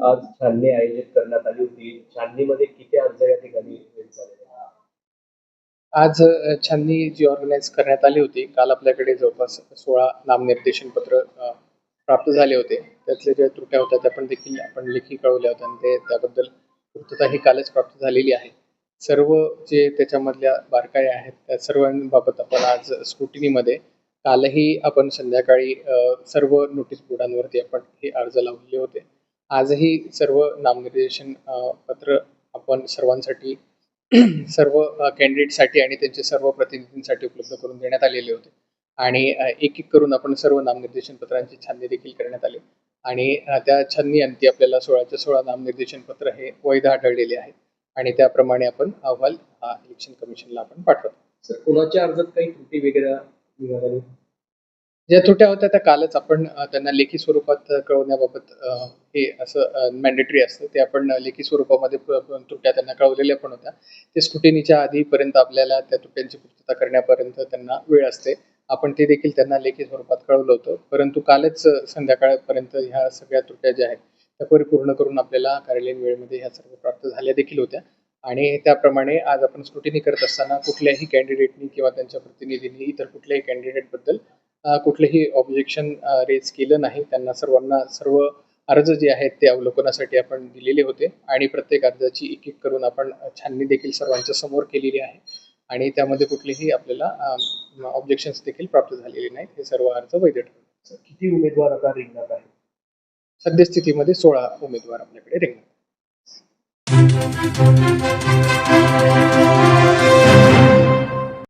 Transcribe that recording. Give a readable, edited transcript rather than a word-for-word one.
आज छाननी आयोजित करण्यात आली होती. छाननीमध्ये किती अर्ज या ठिकाणी झाले? आज छाननी जी ऑर्गनाईज करण्यात आली होती, काल आपल्याकडे जवळपास 16 नामनिर्देशन पत्र प्राप्त झाले होते. त्यातल्या ज्या त्रुट्या होत्या त्या पण देखील आपण लेखी कळवल्या होत्या आणि त्याबद्दल पूर्तता ही कालच प्राप्त झालेली आहे. सर्व जे त्याच्यामधल्या बारकाई आहेत त्या सर्वांबाबत आपण आज स्क्रुटिनीमध्ये कालही आपण संध्याकाळी सर्व नोटीस बोर्डांवरती आपण हे अर्ज लावलेले होते. आजही सर्व नामनिर्देशन पत्र आपण सर्वांसाठी सर्व कॅन्डिडेटसाठी आणि त्यांचे सर्व प्रतिनिधींसाठी उपलब्ध करून देण्यात आलेले होते आणि एक एक करून आपण सर्व नामनिर्देशन पत्रांची छाननी देखील करण्यात आली आणि त्या छाननी अंती आपल्याला 16च्या 16 नामनिर्देशन पत्र हे वैध आढळलेले आहेत आणि त्याप्रमाणे आपण अहवाल इलेक्शन कमिशनला आपण पाठवतो. सर, कुणाच्या अर्जात काही त्रुटी वगैरे निघाल्या? ज्या त्रुट्या होत्या त्या कालच आपण त्यांना लेखी स्वरूपात कळवण्याबाबत हे असं मॅन्डेटरी असतं, ते आपण लेखी स्वरूपामध्ये त्रुट्या त्यांना कळवलेल्या पण होत्या. ते स्क्रुटिनीच्या आधीपर्यंत आपल्याला त्या त्रुट्यांची पूर्तता करण्यापर्यंत त्यांना वेळ असते. आपण ते देखील त्यांना लेखी स्वरूपात कळवलं होतं, परंतु कालच संध्याकाळपर्यंत ह्या सगळ्या त्रुट्या ज्या आहेत त्या परिपूर्ण करून आपल्याला कार्यालयीन वेळेमध्ये ह्या सर्व प्राप्त झाल्या देखील होत्या आणि त्याप्रमाणे आज आपण स्क्रुटिनी करत असताना कुठल्याही कॅन्डिडेटनी किंवा त्यांच्या प्रतिनिधींनी इतर कुठल्याही कॅन्डिडेटबद्दल कुठलेही ऑब्जेक्शन रेज केलं नाही. त्यांना सर्वांना सर्व अर्ज जे आहेत ते अवलोकनासाठी आपण दिलेले होते आणि प्रत्येक अर्जाची एक एक करून आपण छाननी देखील सर्वांच्या समोर केलेली आहे आणि त्यामध्ये कुठलेही आपल्याला ऑब्जेक्शन्स देखील प्राप्त झालेले नाहीत. हे सर्व अर्ज वैध ठरले. किती उमेदवार आता रिंगणात आहेत? सद्यस्थितीमध्ये 16 उमेदवार आपल्याकडे रिंगणात.